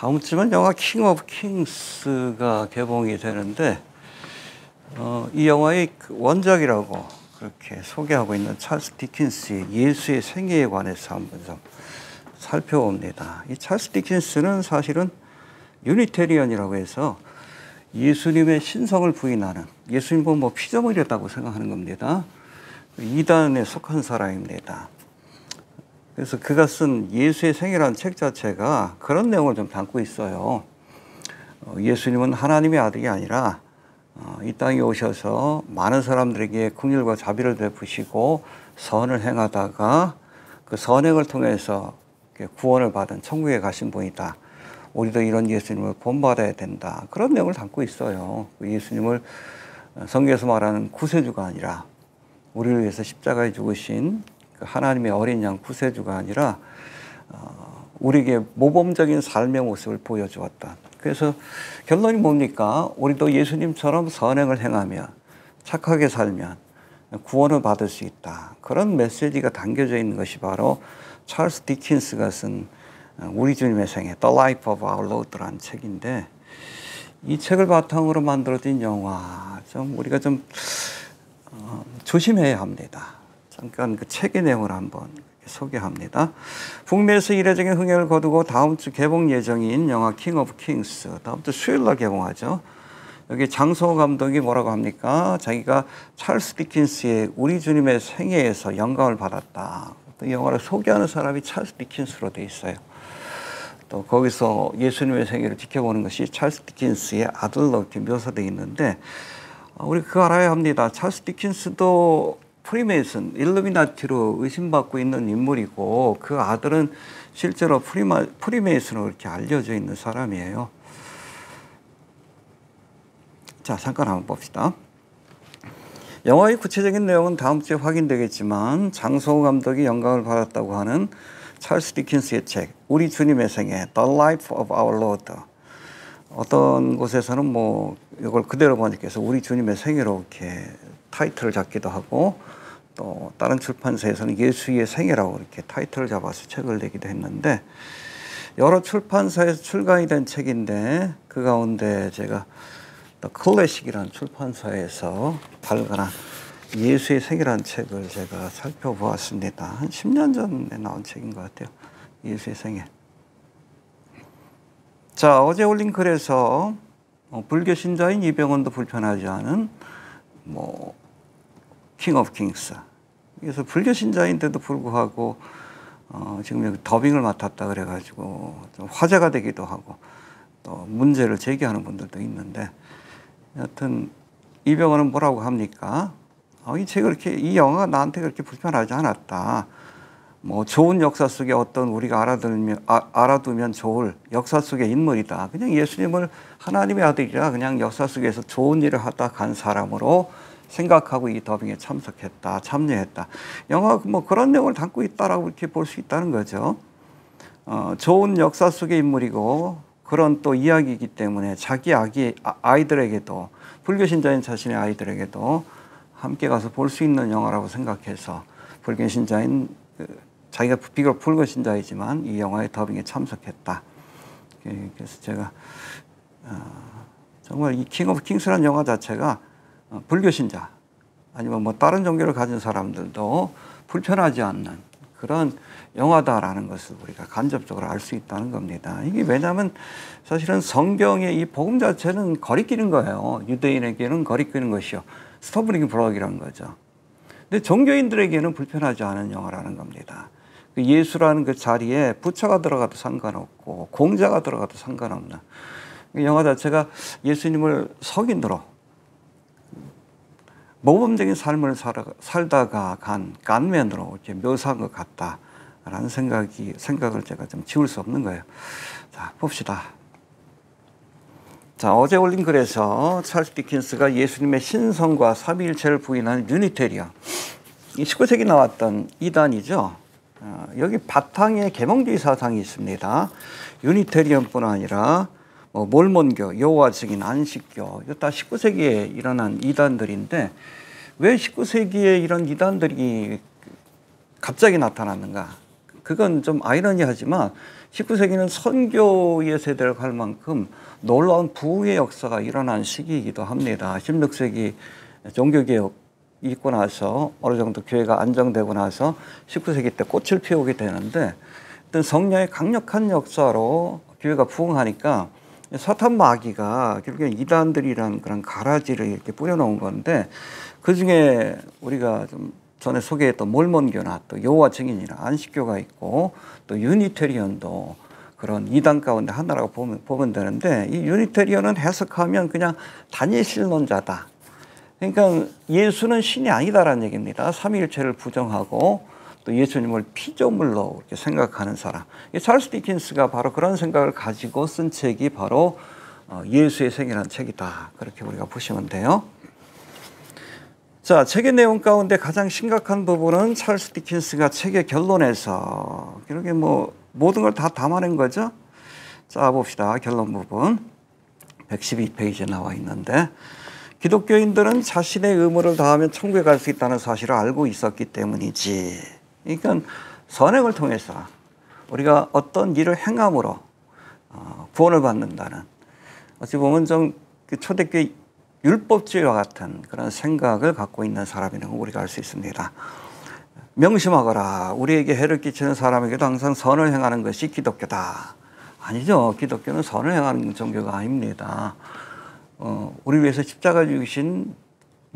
다음 주면 영화 킹 오브 킹스가 개봉이 되는데 이 영화의 원작이라고 그렇게 소개하고 있는 찰스 디킨스의 예수의 생애에 관해서 한번 좀 살펴봅니다. 이 찰스 디킨스는 사실은 유니테리언이라고 해서 예수님의 신성을 부인하는, 예수님은 뭐 피조물이었다고 생각하는 겁니다. 이단에 속한 사람입니다. 그래서 그가 쓴 예수의 생애라는 책 자체가 그런 내용을 좀 담고 있어요. 예수님은 하나님의 아들이 아니라 이 땅에 오셔서 많은 사람들에게 긍휼과 자비를 베푸시고 선을 행하다가 그 선행을 통해서 구원을 받은 천국에 가신 분이다. 우리도 이런 예수님을 본받아야 된다. 그런 내용을 담고 있어요. 예수님을 성경에서 말하는 구세주가 아니라 우리를 위해서 십자가에 죽으신 하나님의 어린 양 구세주가 아니라 우리에게 모범적인 삶의 모습을 보여주었다. 그래서 결론이 뭡니까? 우리도 예수님처럼 선행을 행하며 착하게 살면 구원을 받을 수 있다. 그런 메시지가 담겨져 있는 것이 바로 찰스 디킨스가 쓴 우리 주님의 생애, The Life of Our Lord라는 책인데, 이 책을 바탕으로 만들어진 영화, 좀 우리가 좀 조심해야 합니다. 잠깐 그 책의 내용을 한번 소개합니다. 북미에서 이례적인 흥행을 거두고 다음 주 개봉 예정인 영화 킹 오브 킹스, 다음 주 수요일 날 개봉하죠. 여기 장소호 감독이 뭐라고 합니까? 자기가 찰스 디킨스의 우리 주님의 생애에서 영감을 받았다. 또 영화를 소개하는 사람이 찰스 디킨스로 돼 있어요. 또 거기서 예수님의 생애를 지켜보는 것이 찰스 디킨스의 아들로 이렇게 묘사되어 있는데, 우리 그거 알아야 합니다. 찰스 디킨스도 프리메이슨, 일루미나티로 의심받고 있는 인물이고, 그 아들은 실제로 프리메이슨으로 이렇게 알려져 있는 사람이에요. 자, 잠깐 한번 봅시다. 영화의 구체적인 내용은 다음 주에 확인되겠지만, 장소호 감독이 영감을 받았다고 하는 찰스 디킨스의 책, 우리 주님의 생애, The Life of Our Lord. 어떤 곳에서는 뭐 이걸 그대로 번역해서 우리 주님의 생애로 이렇게 타이틀을 잡기도 하고, 또 다른 출판사에서는 예수의 생애라고 이렇게 타이틀을 잡아서 책을 내기도 했는데, 여러 출판사에서 출간이 된 책인데, 그 가운데 제가 더 클래식이라는 출판사에서 발간한 예수의 생애라는 책을 제가 살펴보았습니다. 한 10년 전에 나온 책인 것 같아요. 예수의 생애. 자, 어제 올린 글에서 불교 신자인 이병헌도 불편하지 않은 킹 오브 킹스. 그래서 불교 신자인데도 불구하고 지금 여기 더빙을 맡았다 그래가지고 좀 화제가 되기도 하고 또 문제를 제기하는 분들도 있는데, 여하튼 이병헌은 뭐라고 합니까? 이 책을 이렇게, 이 영화가 나한테 그렇게 불편하지 않았다. 뭐 좋은 역사 속에 어떤 우리가 알아두면 좋을 역사 속의 인물이다. 그냥 예수님을 하나님의 아들이라 그냥 역사 속에서 좋은 일을 하다 간 사람으로 생각하고 이 더빙에 참석했다, 참여했다. 영화 뭐 그런 내용을 담고 있다라고 이렇게 볼 수 있다는 거죠. 좋은 역사 속의 인물이고 그런 또 이야기이기 때문에 자기 아이들에게도, 불교 신자인 자신의 아이들에게도 함께 가서 볼 수 있는 영화라고 생각해서 불교 신자인 자기가 비록 불교 신자이지만 이 영화의 더빙에 참석했다. 그래서 제가 정말 이 킹 오브 킹스라는 영화 자체가 불교 신자 아니면 뭐 다른 종교를 가진 사람들도 불편하지 않는 그런 영화다라는 것을 우리가 간접적으로 알 수 있다는 겁니다. 이게 왜냐하면 사실은 성경의 이 복음 자체는 거리끼는 거예요. 유대인에게는 거리끼는 것이요, 스토브링 블럭이라는 거죠. 근데 종교인들에게는 불편하지 않은 영화라는 겁니다. 그 예수라는 그 자리에 부처가 들어가도 상관없고 공자가 들어가도 상관없는 그 영화 자체가 예수님을 석인으로 모범적인 삶을 살다가 간 깐맨으로 이렇게 묘사한 것 같다라는 생각을 제가 좀 지울 수 없는 거예요. 자, 봅시다. 자, 어제 올린 글에서 찰스 디킨스가 예수님의 신성과 삼위일체를 부인하는 유니테리언, 이 19세기 나왔던 이단이죠. 여기 바탕에 계몽주의 사상이 있습니다. 유니테리언뿐 아니라 몰몬교, 여호와 증인, 안식교, 이거 다 19세기에 일어난 이단들인데, 왜 19세기에 이런 이단들이 갑자기 나타났는가? 그건 좀 아이러니하지만 19세기는 선교의 세대를 갈 만큼 놀라운 부흥의 역사가 일어난 시기이기도 합니다. 16세기 종교개혁 있고 나서 어느 정도 교회가 안정되고 나서 19세기 때 꽃을 피우게 되는데 어떤 성령의 강력한 역사로 교회가 부흥하니까 사탄 마귀가 결국에 이단들이란 그런 가라지를 이렇게 뿌려놓은 건데 그 중에 우리가 좀 전에 소개했던 몰몬교나 또 여호와 증인이나 안식교가 있고 또 유니테리언도 그런 이단 가운데 하나라고 보면 되는데 이 유니테리언은 해석하면 그냥 단일신론자다. 그러니까 예수는 신이 아니다라는 얘기입니다. 삼위일체를 부정하고 또 예수님을 피조물로 이렇게 생각하는 사람. 찰스 디킨스가 바로 그런 생각을 가지고 쓴 책이 바로 예수의 생이라는 책이다. 그렇게 우리가 보시면 돼요. 자, 책의 내용 가운데 가장 심각한 부분은 찰스 디킨스가 책의 결론에서 그렇게 모든 걸 다 담아낸 거죠. 자, 봅시다. 결론 부분 112페이지에 나와 있는데 기독교인들은 자신의 의무를 다하면 천국에 갈 수 있다는 사실을 알고 있었기 때문이지. 그러니까 선행을 통해서 우리가 어떤 일을 행함으로 구원을 받는다는 어찌 보면 좀 초대교회 율법주의와 같은 그런 생각을 갖고 있는 사람이라는 걸 우리가 알 수 있습니다. 명심하거라. 우리에게 해를 끼치는 사람에게도 항상 선을 행하는 것이 기독교다. 아니죠. 기독교는 선을 행하는 종교가 아닙니다. 우리 위해서 십자가 죽으신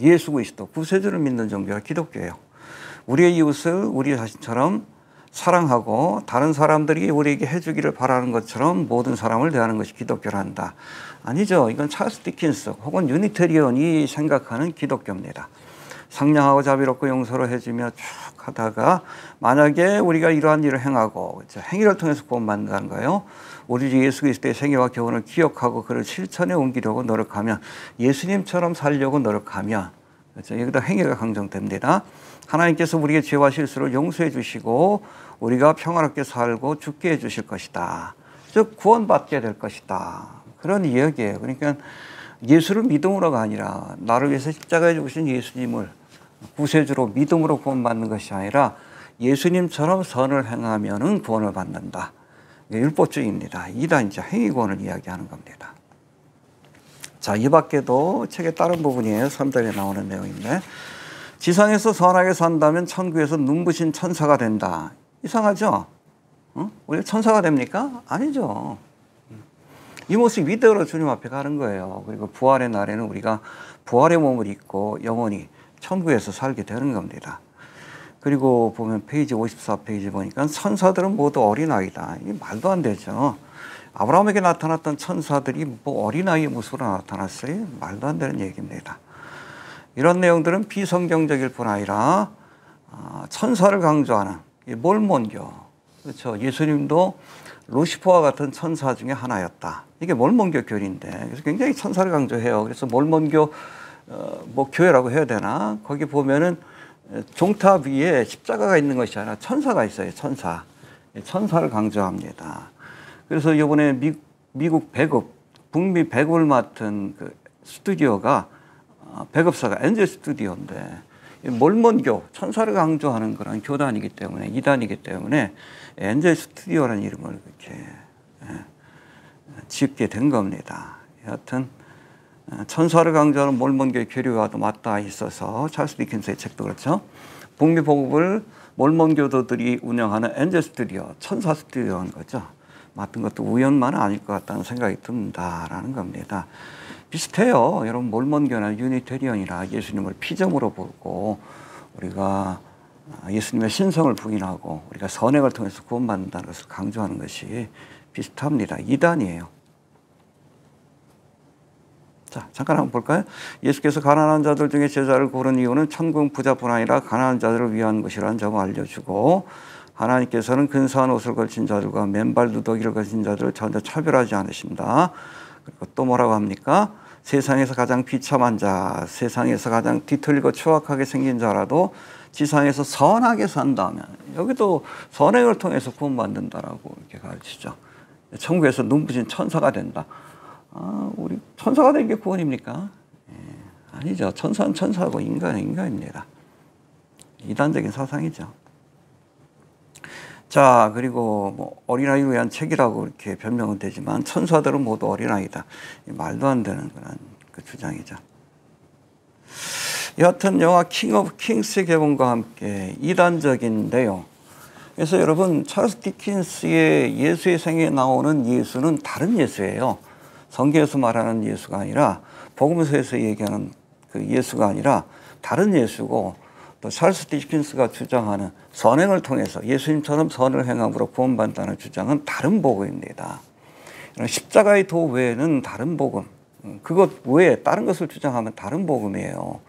예수 그리스도 구세주를 믿는 종교가 기독교예요. 우리의 이웃을 우리 자신처럼 사랑하고 다른 사람들이 우리에게 해주기를 바라는 것처럼 모든 사람을 대하는 것이 기독교란다. 아니죠. 이건 찰스 디킨스 혹은 유니테리언이 생각하는 기독교입니다. 상냥하고 자비롭고 용서를 해주며 쭉 하다가 만약에 우리가 이러한 일을 행하고 행위를 통해서 구원받는다는 거예요. 우리 주 예수 그리스도의 생애와 교훈을 기억하고 그를 실천에 옮기려고 노력하면 예수님처럼 살려고 노력하면 그렇죠? 여기다 행위가 강조됩니다. 하나님께서 우리의 죄와 실수를 용서해 주시고 우리가 평화롭게 살고 죽게 해 주실 것이다. 즉 구원받게 될 것이다. 그런 이야기예요. 그러니까 예수를 믿음으로가 아니라 나를 위해서 십자가에 죽으신 예수님을 구세주로 믿음으로 구원받는 것이 아니라 예수님처럼 선을 행하면은 구원을 받는다. 율법주의입니다. 이단이죠. 행위구원을 이야기하는 겁니다. 자, 이 밖에도 책의 다른 부분이에요. 3절에 나오는 내용인데 지상에서 선하게 산다면 천국에서 눈부신 천사가 된다. 이상하죠? 우리가 천사가 됩니까? 아니죠. 이 모습 이대로 주님 앞에 가는 거예요. 그리고 부활의 날에는 우리가 부활의 몸을 입고 영원히 천국에서 살게 되는 겁니다. 그리고 보면 페이지 54페이지 보니까 천사들은 모두 어린아이다. 이게 말도 안 되죠. 아브라함에게 나타났던 천사들이 어린아이의 모습으로 나타났어요. 말도 안 되는 얘기입니다. 이런 내용들은 비성경적일 뿐 아니라 천사를 강조하는 몰몬교. 그렇죠. 예수님도 루시퍼와 같은 천사 중에 하나였다. 이게 몰몬교 교리인데 그래서 굉장히 천사를 강조해요. 그래서 몰몬교 교회라고 해야 되나? 거기 보면은 종탑 위에 십자가가 있는 것이 아니라 천사가 있어요. 천사. 천사를 강조합니다. 그래서 이번에 미국 배급, 북미 배급을 맡은 그 스튜디오가 배급사가 엔젤 스튜디오인데 몰몬교, 천사를 강조하는 그런 교단이기 때문에 이단이기 때문에 엔젤 스튜디오라는 이름을 이렇게 짓게 된 겁니다. 여하튼 천사를 강조하는 몰몬교의 교리와도 맞닿아 있어서 찰스 디킨스의 책도 그렇죠. 북미 보급을 몰몬교도들이 운영하는 엔젤 스튜디오, 천사 스튜디오인 거죠. 맡은 것도 우연만은 아닐 것 같다는 생각이 든다라는 겁니다. 비슷해요. 여러분 몰몬교나 유니테리언이나 예수님을 피조물로 보고 우리가 예수님의 신성을 부인하고 우리가 선행을 통해서 구원받는다는 것을 강조하는 것이 비슷합니다. 이단이에요. 자, 잠깐 한번 볼까요? 예수께서 가난한 자들 중에 제자를 고른 이유는 천국 부자뿐 아니라 가난한 자들을 위한 것이라는 점을 알려주고 하나님께서는 근사한 옷을 걸친 자들과 맨발 누더기를 걸친 자들을 전혀 차별하지 않으신다. 그리고 또 뭐라고 합니까? 세상에서 가장 비참한 자, 세상에서 가장 뒤틀리고 추악하게 생긴 자라도 지상에서 선하게 산다면 여기도 선행을 통해서 구원받는다라고 이렇게 가르치죠. 천국에서 눈부신 천사가 된다. 우리 천사가 된 게 구원입니까? 아니죠. 천사는 천사고 인간은 인간입니다. 이단적인 사상이죠. 자, 그리고 뭐 어린아이를 위한 책이라고 이렇게 변명은 되지만 천사들은 모두 어린아이다. 말도 안 되는 그런 그 주장이죠. 여하튼 영화 킹 오브 킹스의 개봉과 함께 이단적인 내용. 그래서 여러분 찰스 디킨스의 예수의 생애에 나오는 예수는 다른 예수예요. 성경에서 말하는 예수가 아니라 복음서에서 얘기하는 그 예수가 아니라 다른 예수고, 또 찰스 디킨스가 주장하는 선행을 통해서 예수님처럼 선을 행함으로 구원받는다는 주장은 다른 복음입니다. 십자가의 도 외에는 다른 복음, 그것 외에 다른 것을 주장하면 다른 복음이에요.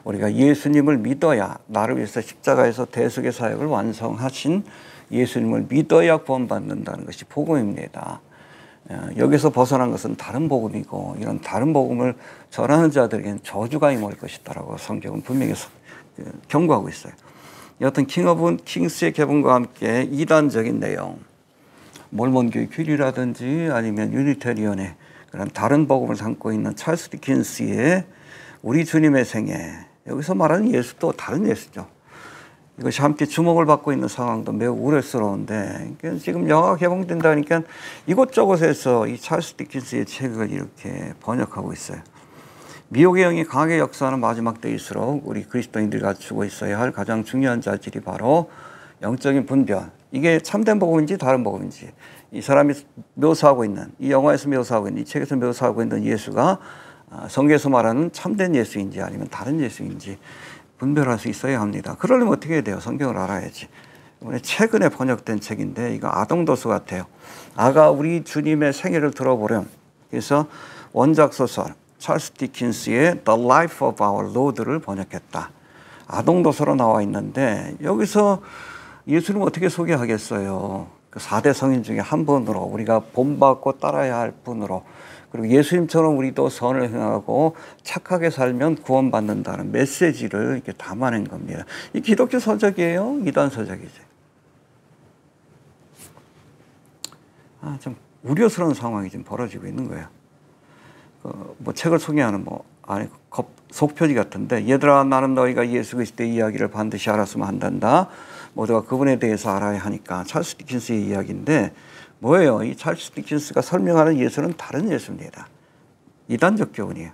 우리가 예수님을 믿어야, 나를 위해서 십자가에서 대속의 사역을 완성하신 예수님을 믿어야 구원받는다는 것이 복음입니다. 여기서 벗어난 것은 다른 복음이고, 이런 다른 복음을 전하는 자들에게는 저주가 임할 것이다라고 성경은 분명히 경고하고 있어요. 여하튼 킹 오브 킹스의 개봉과 함께 이단적인 내용, 몰몬교의 규리라든지 아니면 유니테리언의 그런 다른 복음을 담고 있는 찰스 디킨스의 우리 주님의 생애, 여기서 말하는 예수도 다른 예수죠. 이것이 함께 주목을 받고 있는 상황도 매우 우려스러운데, 지금 영화가 개봉된다니까 이곳저곳에서 이 찰스 디킨스의 책을 이렇게 번역하고 있어요. 미혹의 영이 강하게 역사하는 마지막 때일수록 우리 그리스도인들이 갖추고 있어야 할 가장 중요한 자질이 바로 영적인 분별. 이게 참된 복음인지 다른 복음인지, 이 사람이 묘사하고 있는, 이 영화에서 묘사하고 있는, 이 책에서 묘사하고 있는 예수가 성경에서 말하는 참된 예수인지 아니면 다른 예수인지 분별할 수 있어야 합니다. 그러려면 어떻게 해야 돼요? 성경을 알아야지. 이번에 최근에 번역된 책인데 이거 아동도서 같아요. 아가 우리 주님의 생애를 들어보렴. 그래서 원작 소설 찰스 디킨스의 The Life of Our Lord를 번역했다. 아동도서로 나와 있는데 여기서 예수님을 어떻게 소개하겠어요? 그 4대 성인 중에 한 분으로, 우리가 본받고 따라야 할 분으로, 그리고 예수님처럼 우리도 선을 행하고 착하게 살면 구원받는다는 메시지를 이렇게 담아낸 겁니다. 이 기독교 서적이에요? 이단 서적이죠? 좀 우려스러운 상황이 지금 벌어지고 있는 거예요. 뭐 책을 소개하는 속표지 같은데, 얘들아 나는 너희가 예수 그리스도의 이야기를 반드시 알았으면 한단다. 모두가 그분에 대해서 알아야 하니까. 찰스 디킨스의 이야기인데 뭐예요? 이 찰스 디킨스가 설명하는 예수는 다른 예수입니다. 이단적 교훈이에요.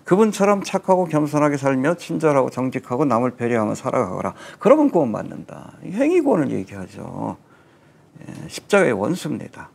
그분처럼 착하고 겸손하게 살며 친절하고 정직하고 남을 배려하며 살아가거라. 그러면 구원받는다. 행위구원을 얘기하죠. 십자가의 원수입니다.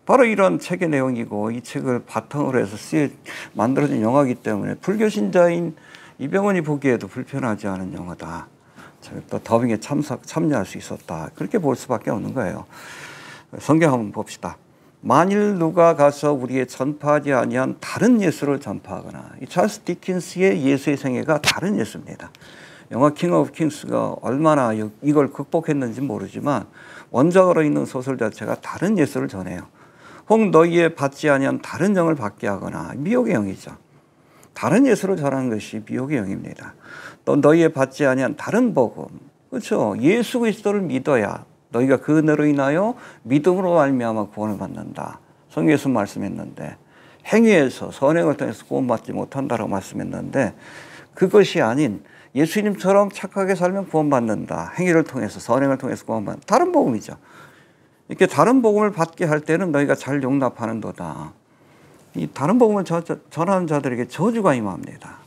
바로 이런 책의 내용이고, 이 책을 바탕으로 해서 만들어진 영화이기 때문에 불교 신자인 이병헌이 보기에도 불편하지 않은 영화다. 또 더빙에 참여할 수 있었다. 그렇게 볼 수밖에 없는 거예요. 성경 한번 봅시다. 만일 누가 가서 우리의 전파하지 아니한 다른 예수를 전파하거나, 이 찰스 디킨스의 예수의 생애가 다른 예수입니다. 영화 킹 오브 킹스가 얼마나 이걸 극복했는지 모르지만 원작으로 있는 소설 자체가 다른 예수를 전해요. 혹 너희의 받지 아니한 다른 영을 받게 하거나, 미혹의 영이죠. 다른 예수를 전하는 것이 미혹의 영입니다. 또 너희의 받지 아니한 다른 복음, 그렇죠? 예수 그리스도를 믿어야 너희가 그 은혜로 인하여 믿음으로 말미암아 구원을 받는다. 성경에서 말씀했는데, 행위에서 선행을 통해서 구원받지 못한다라고 말씀했는데, 그것이 아닌 예수님처럼 착하게 살면 구원받는다. 행위를 통해서, 선행을 통해서 구원받는다. 다른 복음이죠. 이렇게 다른 복음을 받게 할 때는 너희가 잘 용납하는도다. 이 다른 복음을 전하는 자들에게 저주가 임합니다.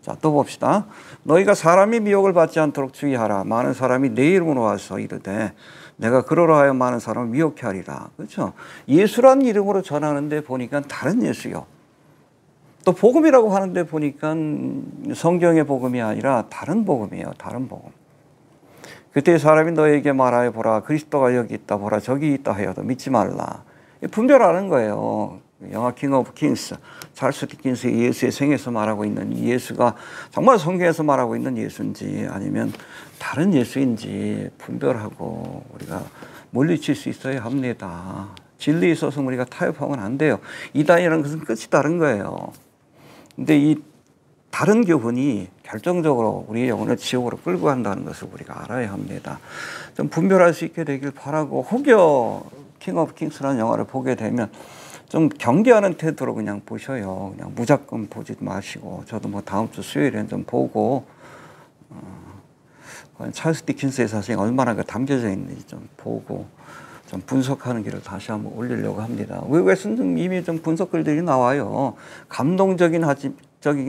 자, 또 봅시다. 너희가 사람이 미혹을 받지 않도록 주의하라. 많은 사람이 내 이름으로 와서 이르되 내가 그러라 하여 많은 사람을 미혹케 하리라. 그렇죠? 예수란 이름으로 전하는데 보니까 다른 예수요. 또 복음이라고 하는데 보니까 성경의 복음이 아니라 다른 복음이에요. 다른 복음. 그때 사람이 너에게 말하여 보라. 그리스도가 여기 있다. 보라. 저기 있다 하여도 믿지 말라. 분별하는 거예요. 영화 킹 오브 킹스, 찰스 디킨스의 예수의 생에서 말하고 있는 이 예수가 정말 성경에서 말하고 있는 예수인지 아니면 다른 예수인지 분별하고 우리가 물리칠 수 있어야 합니다. 진리에 있어서 우리가 타협하면 안 돼요. 이단이라는 것은 끝이 다른 거예요. 근데 이 다른 교훈이 결정적으로 우리의 영혼을 지옥으로 끌고 간다는 것을 우리가 알아야 합니다. 좀 분별할 수 있게 되길 바라고, 혹여 킹 오브 킹스라는 영화를 보게 되면 좀 경계하는 태도로 그냥 보셔요. 그냥 무조건 보지 마시고, 저도 뭐 다음 주 수요일엔 좀 보고 과연 찰스 디킨스의 사상이 얼마나 담겨져 있는지 좀 보고 좀 분석하는 길을 다시 한번 올리려고 합니다. 외국에서는 이미 좀 분석글들이 나와요. 감동적이긴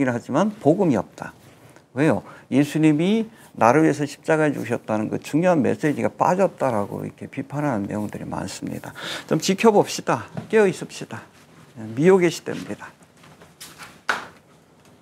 하지만 복음이 없다. 왜요? 예수님이 나를 위해서 십자가에 죽으셨다는 그 중요한 메시지가 빠졌다라고 이렇게 비판하는 내용들이 많습니다. 좀 지켜봅시다. 깨어 있읍시다. 미혹의 시대입니다.